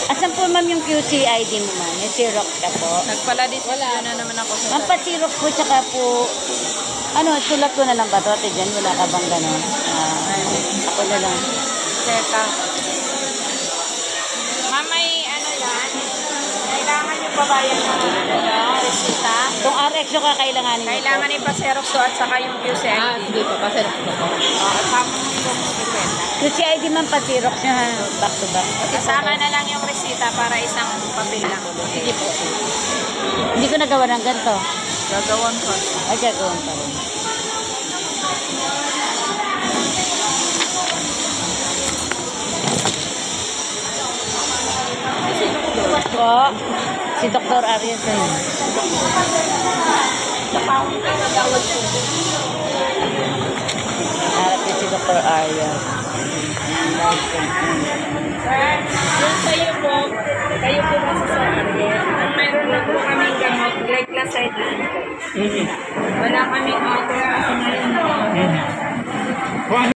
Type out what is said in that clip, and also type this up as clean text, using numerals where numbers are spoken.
Asan po ma'am yung QCID mo ma'am? Yung Xerox ka po? Nagpala-desisyon na naman ako sa... Ma'am, pa-Xerox po, tsaka po, sulat ko na lang ba ito? Ate Jan, wala ka bang gano'n? Ako na lang. Teka. Ma'am, may ano yan? Kailangan nyo pa ba yan ng resita? Itong RX yung kakailanganin nyo po. Kailangan ipa-xerox to at saka yung QCID. Hindi pa, pa-xerox ko po. Kasama mo yung resita. QCID ma'am, pa-Xerox nyo ha, back to back. Kasama na lang yung resita para isang papel lang. Sige po. Hindi ko nagawa ng ganito. Gagawan ko. Ay, gagawin pa rin. Po, si Dr. Arias yun. Harap niya si Dr. Arias. Sir, yung sa'yo po, kayo po ba sa Ariel? Ang mayroon na po kaming gamot, like last side lang po. Wala kaming